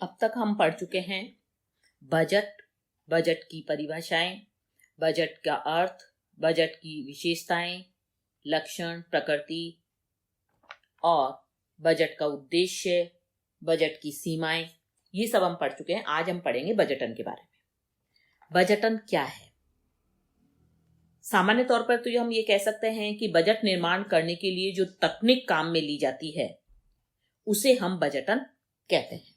अब तक हम पढ़ चुके हैं बजट, बजट की परिभाषाएं, बजट का अर्थ, बजट की विशेषताएं, लक्षण, प्रकृति और बजट का उद्देश्य, बजट की सीमाएं, ये सब हम पढ़ चुके हैं। आज हम पढ़ेंगे बजटन के बारे में। बजटन क्या है? सामान्य तौर पर तो हम ये कह सकते हैं कि बजट निर्माण करने के लिए जो तकनीक काम में ली जाती है उसे हम बजटन कहते हैं।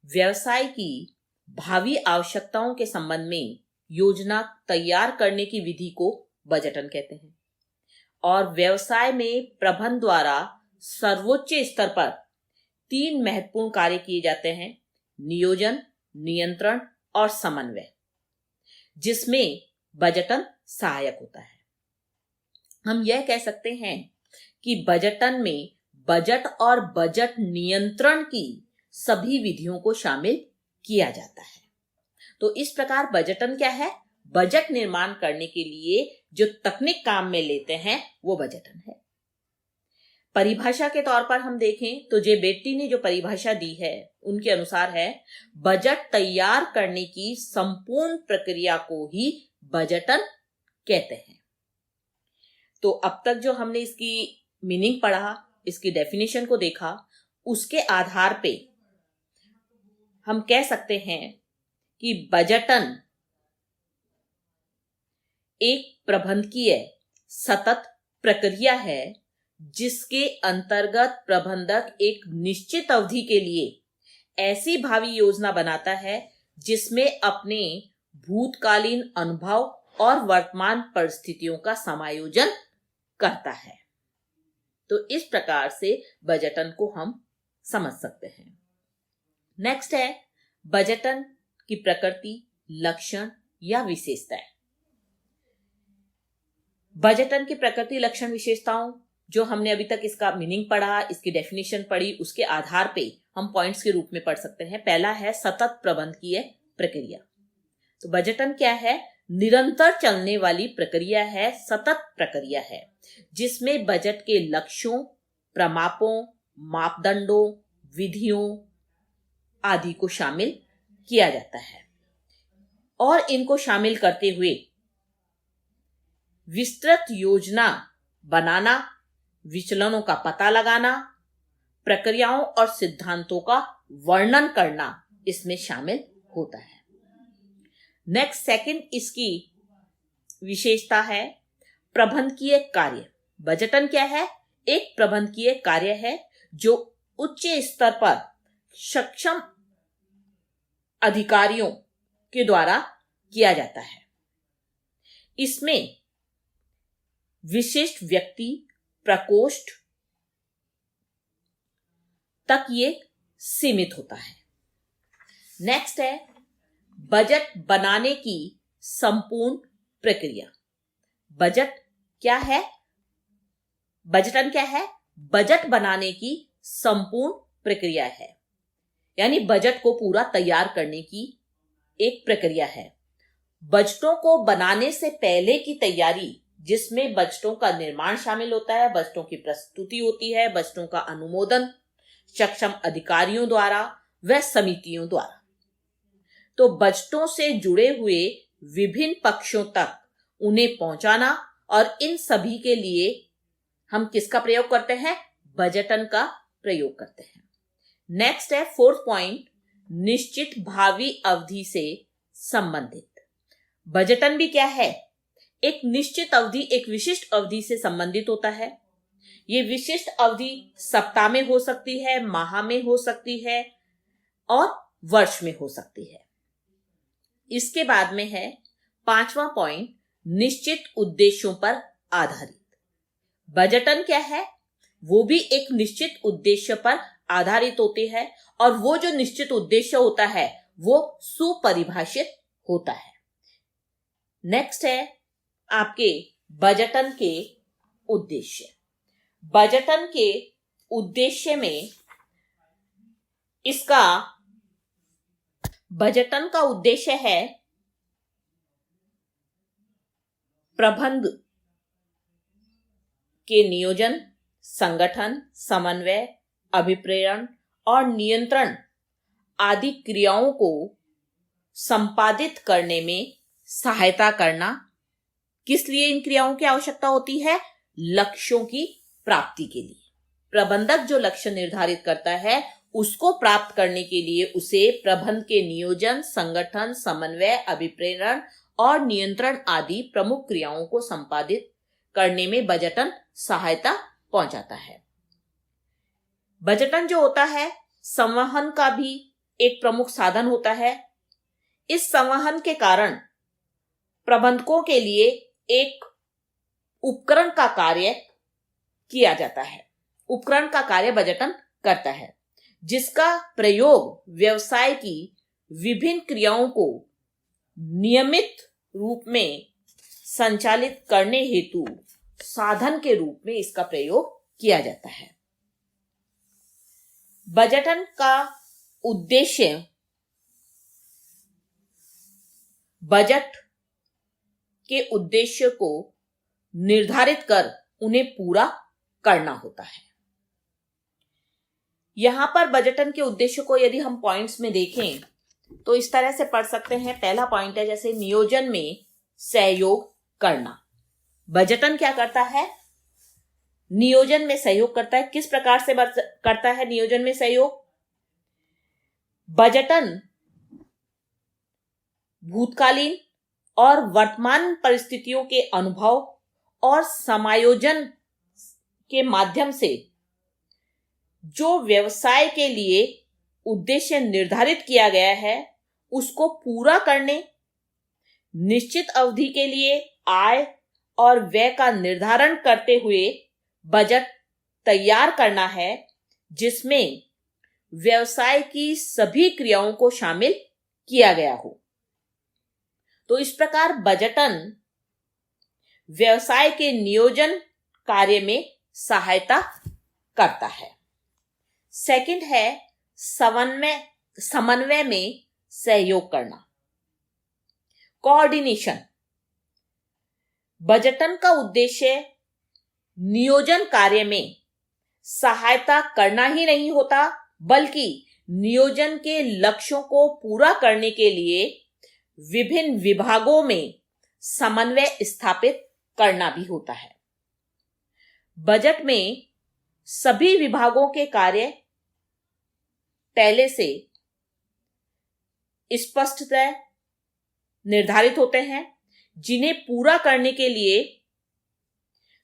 व्यवसाय की भावी आवश्यकताओं के संबंध में योजना तैयार करने की विधि को बजटन कहते हैं और व्यवसाय में प्रबंधन द्वारा सर्वोच्च स्तर पर 3 महत्वपूर्ण कार्य किए जाते हैं: नियोजन, नियंत्रण और समन्वय, जिसमें बजटन सहायक होता है। हम यह कह सकते हैं कि बजटन में बजट और बजट नियंत्रण की सभी विधियों को शामिल किया जाता है। तो इस प्रकार बजटन क्या है? बजट निर्माण करने के लिए जो तकनीक काम में लेते हैं वो बजटन है। परिभाषा के तौर पर हम देखें तो जे बेट्टी ने जो परिभाषा दी है उनके अनुसार है, बजट तैयार करने की संपूर्ण प्रक्रिया को ही बजटन कहते हैं। तो अब तक जो हमने इसकी मीनिंग पढ़ा, इसकी डेफिनेशन को देखा, उसके आधार पे हम कह सकते हैं कि बजटन एक प्रबंधकीय सतत प्रक्रिया है जिसके अंतर्गत प्रबंधक एक निश्चित अवधि के लिए ऐसी भावी योजना बनाता है जिसमें अपने भूतकालीन अनुभव और वर्तमान परिस्थितियों का समायोजन करता है। तो इस प्रकार से बजटन को हम समझ सकते हैं। नेक्स्ट है बजटन की प्रकृति, लक्षण या विशेषताएं। बजटन की प्रकृति, लक्षण, विशेषताओं जो हमने अभी तक इसका मीनिंग पढ़ा, इसकी डेफिनेशन पढ़ी, उसके आधार पे हम पॉइंट्स के रूप में पढ़ सकते हैं। पहला है सतत प्रबंधकीय प्रक्रिया। तो बजटन क्या है? निरंतर चलने वाली प्रक्रिया है, सतत प्रक्रिया है, जिसमें बजट के लक्ष्यों, प्रमापों, मापदंडों, विधियों आदि को शामिल किया जाता है और इनको शामिल करते हुए विस्तृत योजना बनाना, विचलनों का पता लगाना, प्रक्रियाओं और सिद्धांतों का वर्णन करना इसमें शामिल होता है। नेक्स्ट, सेकंड इसकी विशेषता है प्रबंधकीय कार्य। बजटन क्या है? एक प्रबंधकीय कार्य है जो उच्च स्तर पर सक्षम अधिकारियों के द्वारा किया जाता है। इसमें विशिष्ट व्यक्ति, प्रकोष्ठ तक ये सीमित होता है। नेक्स्ट है बजट बनाने की संपूर्ण प्रक्रिया। बजट क्या है? बजटन क्या है? बजट बनाने की संपूर्ण प्रक्रिया है, यानी बजट को पूरा तैयार करने की एक प्रक्रिया है। बजटों को बनाने से पहले की तैयारी, जिसमें बजटों का निर्माण शामिल होता है, बजटों की प्रस्तुति होती है, बजटों का अनुमोदन सक्षम अधिकारियों द्वारा व समितियों द्वारा। तो बजटों से जुड़े हुए विभिन्न पक्षों तक उन्हें पहुंचाना, और इन सभी के लिए हम किसका प्रयोग करते हैं? बजटन का प्रयोग करते हैं। नेक्स्ट है फोर्थ पॉइंट, निश्चित भावी अवधि से संबंधित। बजटन भी क्या है? एक निश्चित अवधि, एक विशिष्ट अवधि से संबंधित होता है। ये विशिष्ट अवधि सप्ताह में हो सकती है, माह में हो सकती है और वर्ष में हो सकती है। इसके बाद में है 5वां पॉइंट, निश्चित उद्देश्यों पर आधारित। बजटन क्या है? वो भी एक निश्चित उद्देश्य पर आधारित होती है और वो जो निश्चित उद्देश्य होता है वो सुपरिभाषित होता है। नेक्स्ट है आपके बजटन के उद्देश्य। बजटन के उद्देश्य में इसका बजटन का उद्देश्य है प्रबंध के नियोजन, संगठन, समन्वय, अभिप्रेरण और नियंत्रण आदि क्रियाओं को संपादित करने में सहायता करना। किस लिए इन क्रियाओं की आवश्यकता होती है? लक्ष्यों की प्राप्ति के लिए। प्रबंधक जो लक्ष्य निर्धारित करता है उसको प्राप्त करने के लिए उसे प्रबंध के नियोजन, संगठन, समन्वय, अभिप्रेरण और नियंत्रण आदि प्रमुख क्रियाओं को संपादित करने में बजटन सहायता पहुंचाता है। बजटन जो होता है संवहन का भी एक प्रमुख साधन होता है। इस संवहन के कारण प्रबंधकों के लिए एक उपकरण का कार्य किया जाता है। उपकरण का कार्य बजटन करता है, जिसका प्रयोग व्यवसाय की विभिन्न क्रियाओं को नियमित रूप में संचालित करने हेतु साधन के रूप में इसका प्रयोग किया जाता है। बजटन का उद्देश्य बजट के उद्देश्य को निर्धारित कर उन्हें पूरा करना होता है। यहां पर बजटन के उद्देश्य को यदि हम पॉइंट्स में देखें तो इस तरह से पढ़ सकते हैं। पहला पॉइंट है जैसे नियोजन में सहयोग करना। बजटन क्या करता है? नियोजन में सहयोग करता है। किस प्रकार से करता है नियोजन में सहयोग? बजटन भूतकालीन और वर्तमान परिस्थितियों के अनुभव और समायोजन के माध्यम से जो व्यवसाय के लिए उद्देश्य निर्धारित किया गया है उसको पूरा करने, निश्चित अवधि के लिए आय और व्यय का निर्धारण करते हुए बजट तैयार करना है, जिसमें व्यवसाय की सभी क्रियाओं को शामिल किया गया हो। तो इस प्रकार बजटन व्यवसाय के नियोजन कार्य में सहायता करता है। सेकंड है समन्वय में सहयोग करना, कोऑर्डिनेशन। बजटन का उद्देश्य नियोजन कार्य में सहायता करना ही नहीं होता, बल्कि नियोजन के लक्ष्यों को पूरा करने के लिए विभिन्न विभागों में समन्वय स्थापित करना भी होता है। बजट में सभी विभागों के कार्य पहले से स्पष्टतः निर्धारित होते हैं, जिन्हें पूरा करने के लिए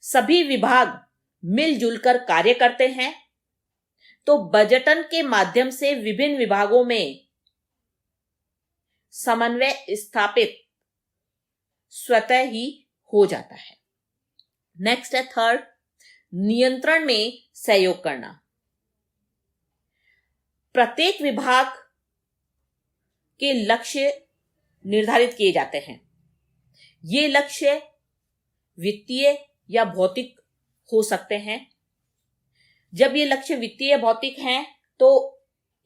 सभी विभाग मिलजुल कर कार्य करते हैं। तो बजटन के माध्यम से विभिन्न विभागों में समन्वय स्थापित स्वतः ही हो जाता है। नेक्स्ट है थर्ड, नियंत्रण में सहयोग करना। प्रत्येक विभाग के लक्ष्य निर्धारित किए जाते हैं। ये लक्ष्य वित्तीय या भौतिक हो सकते हैं। जब ये लक्ष्य वित्तीय या भौतिक हैं तो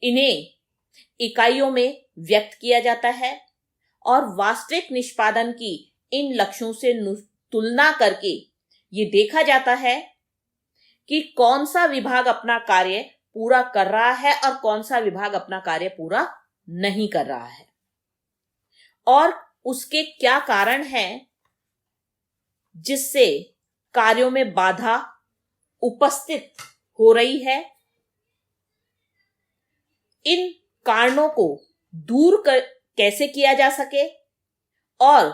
इन्हें इकाइयों में व्यक्त किया जाता है और वास्तविक निष्पादन की इन लक्ष्यों से तुलना करके ये देखा जाता है कि कौन सा विभाग अपना कार्य पूरा कर रहा है और कौन सा विभाग अपना कार्य पूरा नहीं कर रहा है, और उसके क्या कारण हैं जिससे कार्यों में बाधा उपस्थित हो रही है। इन कारणों को दूर कैसे किया जा सके और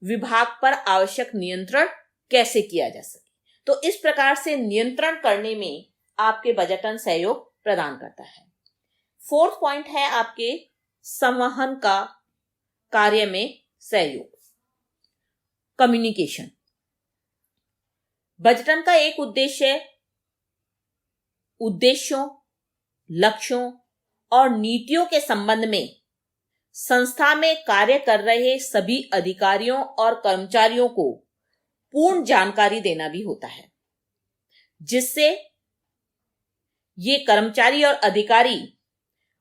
विभाग पर आवश्यक नियंत्रण कैसे किया जा सके। तो इस प्रकार से नियंत्रण करने में आपके बजटन सहयोग प्रदान करता है। फोर्थ पॉइंट है आपके संवहन का कार्य में सहयोग, कम्युनिकेशन। बजटन का एक उद्देश्यों, लक्ष्यों और नीतियों के संबंध में संस्था में कार्य कर रहे सभी अधिकारियों और कर्मचारियों को पूर्ण जानकारी देना भी होता है, जिससे ये कर्मचारी और अधिकारी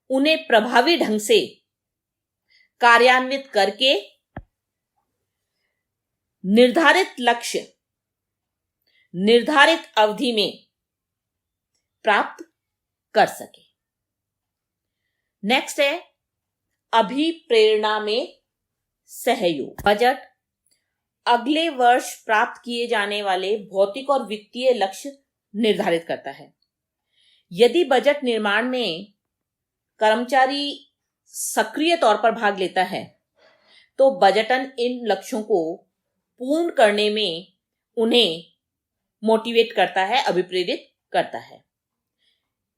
उन्हें प्रभावी ढंग से कार्यान्वित करके निर्धारित लक्ष्य निर्धारित अवधि में प्राप्त कर सके। नेक्स्ट है अभिप्रेरणा में सहयोग। बजट अगले वर्ष प्राप्त किए जाने वाले भौतिक और वित्तीय लक्ष्य निर्धारित करता है। यदि बजट निर्माण में कर्मचारी सक्रिय तौर पर भाग लेता है तो बजटन इन लक्ष्यों को पूर्ण करने में उन्हें मोटिवेट करता है, अभिप्रेरित करता है।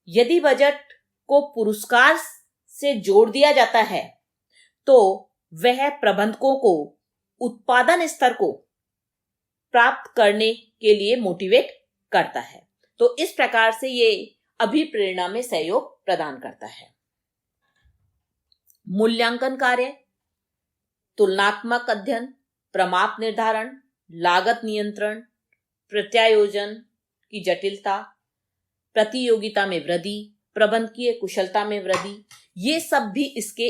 यदि बजट को पुरस्कार से जोड़ दिया जाता है तो वह प्रबंधकों को उत्पादन स्तर को प्राप्त करने के लिए मोटिवेट करता है। तो इस प्रकार से ये अभिप्रेरणा में सहयोग प्रदान करता है। मूल्यांकन कार्य, तुलनात्मक अध्ययन, प्रमाप निर्धारण, लागत नियंत्रण, प्रत्यायोजन की जटिलता, प्रतियोगिता में वृद्धि, प्रबंधकीय कुशलता में वृद्धि, ये सब भी इसके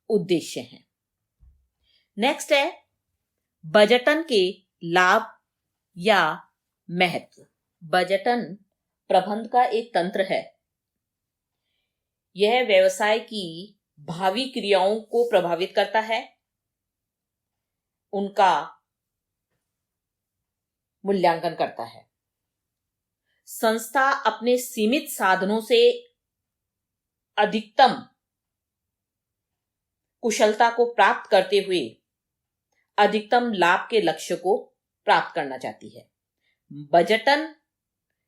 उद्देश्य हैं। नेक्स्ट है बजटन के लाभ या महत्व। बजटन प्रबंध का एक तंत्र है। यह व्यवसाय की भावी क्रियाओं को प्रभावित करता है, उनका मूल्यांकन करता है। संस्था अपने सीमित साधनों से अधिकतम कुशलता को प्राप्त करते हुए अधिकतम लाभ के लक्ष्य को प्राप्त करना चाहती है। बजटन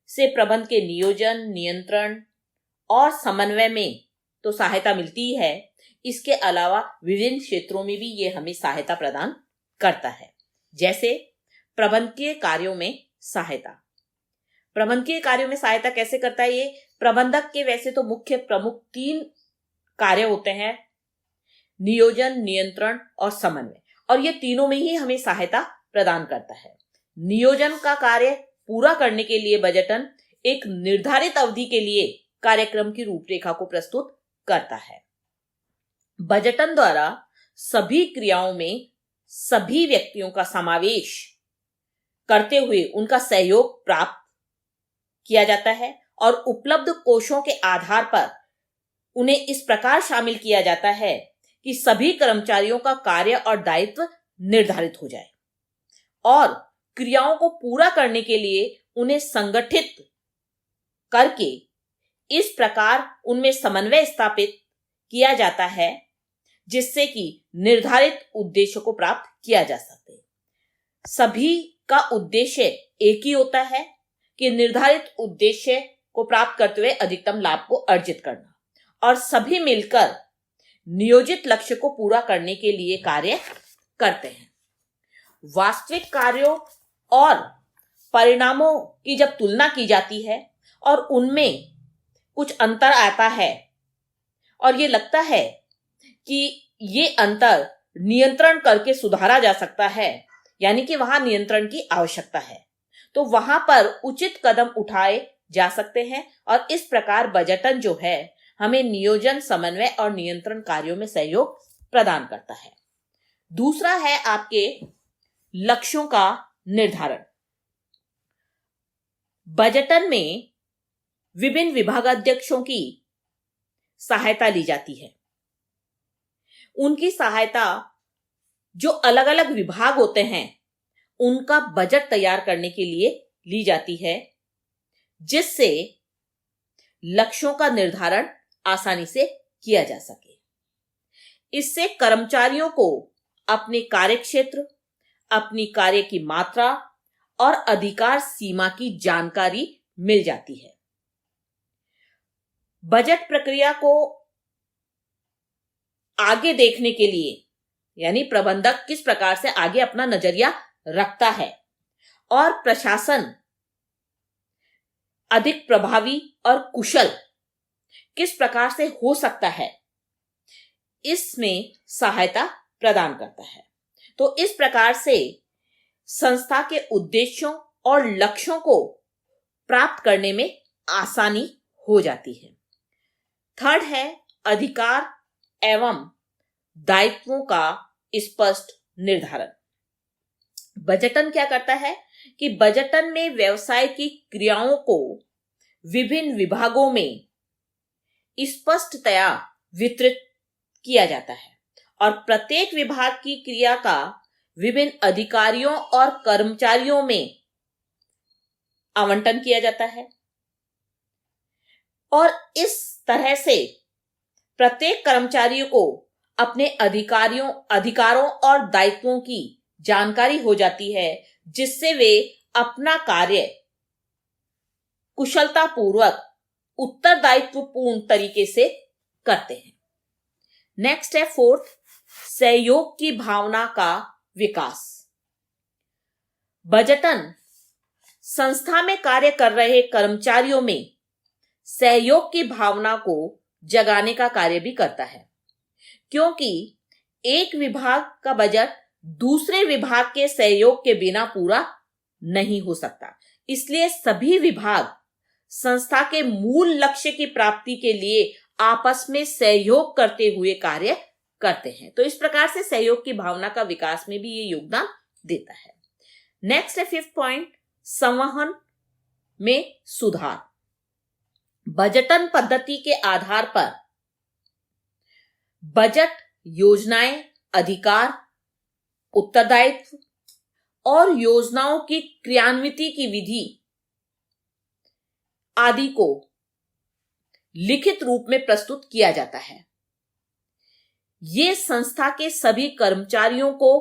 से प्रबंध के नियोजन, नियंत्रण और समन्वय में तो सहायता मिलती है, इसके अलावा विभिन्न क्षेत्रों में भी ये हमें सहायता प्रदान करता है। जैसे प्रबंधकीय कार्यों में सहायता। प्रबंधकीय कार्यों में सहायता कैसे करता है? ये प्रबंधक के वैसे तो मुख्य प्रमुख 3 कार्य होते हैं, नियोजन, नियंत्रण और समन्वय, और ये तीनों में ही हमें सहायता प्रदान करता है। नियोजन का कार्य पूरा करने के लिए बजटन एक निर्धारित अवधि के लिए कार्यक्रम की रूपरेखा को प्रस्तुत करता है। बजटन द्वारा सभी क्रियाओं में सभी व्यक्तियों का समावेश करते हुए उनका सहयोग प्राप्त किया जाता है और उपलब्ध कोषों के आधार पर उन्हें इस प्रकार शामिल किया जाता है कि सभी कर्मचारियों का कार्य और दायित्व निर्धारित हो जाए और क्रियाओं को पूरा करने के लिए उन्हें संगठित करके इस प्रकार उनमें समन्वय स्थापित किया जाता है जिससे कि निर्धारित उद्देश्य को प्राप्त किया जा सके। सभी का उद्देश्य एक ही होता है कि निर्धारित उद्देश्य को प्राप्त करते हुए अधिकतम लाभ को अर्जित करना, और सभी मिलकर नियोजित लक्ष्य को पूरा करने के लिए कार्य करते हैं। वास्तविक कार्यों और परिणामों की जब तुलना की जाती है और उनमें कुछ अंतर आता है और ये लगता है कि ये अंतर नियंत्रण करके सुधारा जा सकता है, यानी कि वहां नियंत्रण की आवश्यकता है, तो वहां पर उचित कदम उठाए जा सकते हैं और इस प्रकार बजटन जो है हमें नियोजन, समन्वय और नियंत्रण कार्यों में सहयोग प्रदान करता है। दूसरा है आपके लक्ष्यों का निर्धारण। बजटन में विभिन्न विभागाध्यक्षों की सहायता ली जाती है। उनकी सहायता जो अलग अलग विभाग होते हैं उनका बजट तैयार करने के लिए ली जाती है, जिससे लक्ष्यों का निर्धारण आसानी से किया जा सके। इससे कर्मचारियों को अपने कार्यक्षेत्र, अपनी कार्य की मात्रा और अधिकार सीमा की जानकारी मिल जाती है। बजट प्रक्रिया को आगे देखने के लिए, यानी प्रबंधक किस प्रकार से आगे अपना नजरिया रखता है और प्रशासन अधिक प्रभावी और कुशल किस प्रकार से हो सकता है, इसमें सहायता प्रदान करता है। तो इस प्रकार से संस्था के उद्देश्यों और लक्ष्यों को प्राप्त करने में आसानी हो जाती है। थर्ड है अधिकार एवं दायित्वों का स्पष्ट निर्धारण। बजटन क्या करता है कि बजटन में व्यवसाय की क्रियाओं को विभिन्न विभागों में स्पष्टतया वितरित किया जाता है और प्रत्येक विभाग की क्रिया का विभिन्न अधिकारियों और कर्मचारियों में आवंटन किया जाता है और इस तरह से प्रत्येक कर्मचारी को अपने अधिकारों और दायित्वों की जानकारी हो जाती है, जिससे वे अपना कार्य कुशलतापूर्वक उत्तरदायित्वपूर्ण तरीके से करते हैं। नेक्स्ट है फोर्थ, सहयोग की भावना का विकास। बजटन संस्था में कार्य कर रहे कर्मचारियों में सहयोग की भावना को जगाने का कार्य भी करता है, क्योंकि एक विभाग का बजट दूसरे विभाग के सहयोग के बिना पूरा नहीं हो सकता। इसलिए सभी विभाग संस्था के मूल लक्ष्य की प्राप्ति के लिए आपस में सहयोग करते हुए कार्य करते हैं। तो इस प्रकार से सहयोग की भावना का विकास में भी ये योगदान देता है। नेक्स्ट है फिफ्थ पॉइंट, संवहन में सुधार। बजटन पद्धति के आधार पर बजट योजनाएं, अधिकार, उत्तरदायित्व और योजनाओं की क्रियान्विति की विधि आदि को लिखित रूप में प्रस्तुत किया जाता है। ये संस्था के सभी कर्मचारियों को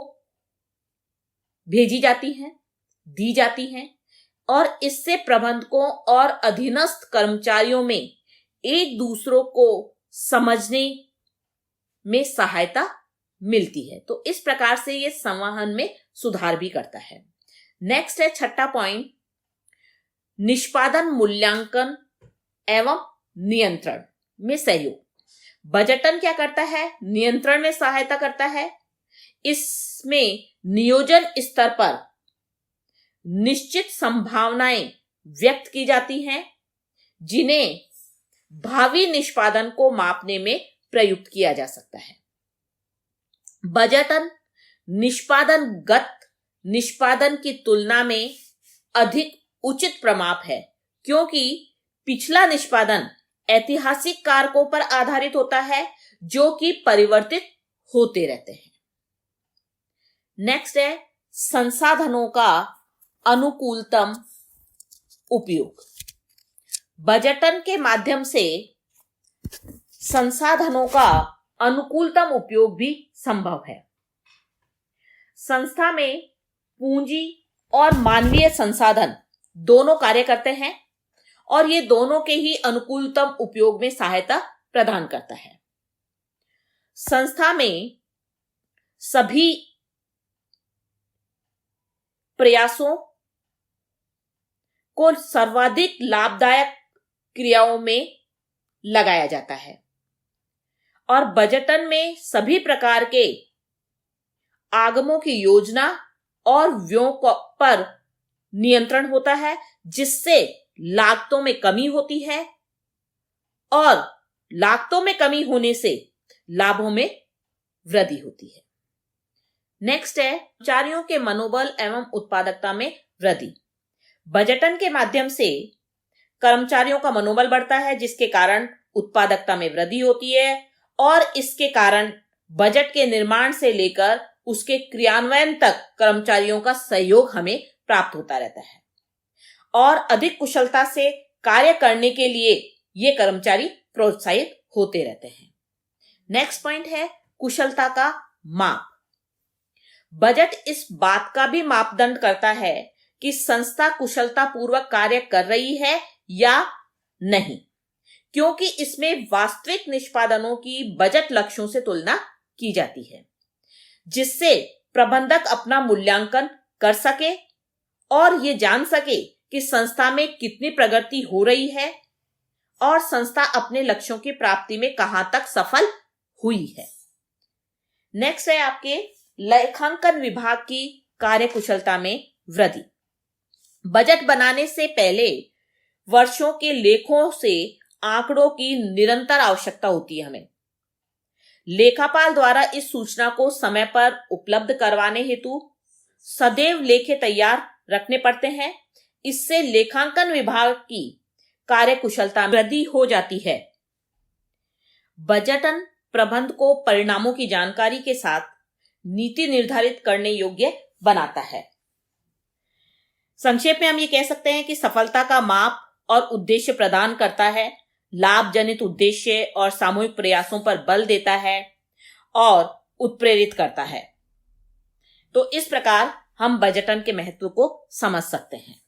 भेजी जाती हैं, दी जाती हैं और इससे प्रबंधकों और अधीनस्थ कर्मचारियों में एक दूसरों को समझने में सहायता मिलती है। तो इस प्रकार से ये संवहन में सुधार भी करता है। नेक्स्ट है छठा पॉइंट, निष्पादन, मूल्यांकन एवं नियंत्रण में सहयोग। बजटन क्या करता है? नियंत्रण में सहायता करता है। इसमें नियोजन स्तर पर निश्चित संभावनाएं व्यक्त की जाती हैं, जिन्हें भावी निष्पादन को मापने में प्रयुक्त किया जा सकता है। बजटन निष्पादनगत निष्पादन की तुलना में अधिक उचित प्रमाप है, क्योंकि पिछला निष्पादन ऐतिहासिक कारकों पर आधारित होता है जो कि परिवर्तित होते रहते हैं। नेक्स्ट है संसाधनों का अनुकूलतम उपयोग। बजटन के माध्यम से संसाधनों का अनुकूलतम उपयोग भी संभव है। संस्था में पूंजी और मानवीय संसाधन दोनों कार्य करते हैं और ये दोनों के ही अनुकूलतम उपयोग में सहायता प्रदान करता है। संस्था में सभी प्रयासों को सर्वाधिक लाभदायक क्रियाओं में लगाया जाता है और बजटन में सभी प्रकार के आगमों की योजना और व्ययों पर नियंत्रण होता है, जिससे लागतों में कमी होती है और लागतों में कमी होने से लाभों में वृद्धि होती है। नेक्स्ट है कर्मचारियों के मनोबल एवं उत्पादकता में वृद्धि। बजटन के माध्यम से कर्मचारियों का मनोबल बढ़ता है, जिसके कारण उत्पादकता में वृद्धि होती है और इसके कारण बजट के निर्माण से लेकर उसके क्रियान्वयन तक कर्मचारियों का सहयोग हमें प्राप्त होता रहता है और अधिक कुशलता से कार्य करने के लिए ये कर्मचारी प्रोत्साहित होते रहते हैं। नेक्स्ट पॉइंट है कुशलता का माप। बजट इस बात का भी मापदंड करता है कि संस्था कुशलतापूर्वक कार्य कर रही है या नहीं, क्योंकि इसमें वास्तविक निष्पादनों की बजट लक्ष्यों से तुलना की जाती है, जिससे प्रबंधक अपना मूल्यांकन कर सके और ये जान सके कि संस्था में कितनी प्रगति हो रही है और संस्था अपने लक्ष्यों की प्राप्ति में कहां तक सफल हुई है। नेक्स्ट है आपके लेखांकन विभाग की कार्यकुशलता में वृद्धि। बजट बनाने से पहले वर्षों के लेखों से आंकड़ों की निरंतर आवश्यकता होती है। हमें लेखापाल द्वारा इस सूचना को समय पर उपलब्ध करवाने हेतु सदैव लेखे तैयार रखने पड़ते हैं। इससे लेखांकन विभाग की कार्यकुशलता में वृद्धि हो जाती है। बजटन प्रबंध को परिणामों की जानकारी के साथ नीति निर्धारित करने योग्य बनाता है। संक्षेप में हम ये कह सकते हैं कि सफलता का माप और उद्देश्य प्रदान करता है, लाभ जनित उद्देश्य और सामूहिक प्रयासों पर बल देता है और उत्प्रेरित करता है। तो इस प्रकार हम बजटन के महत्व को समझ सकते हैं।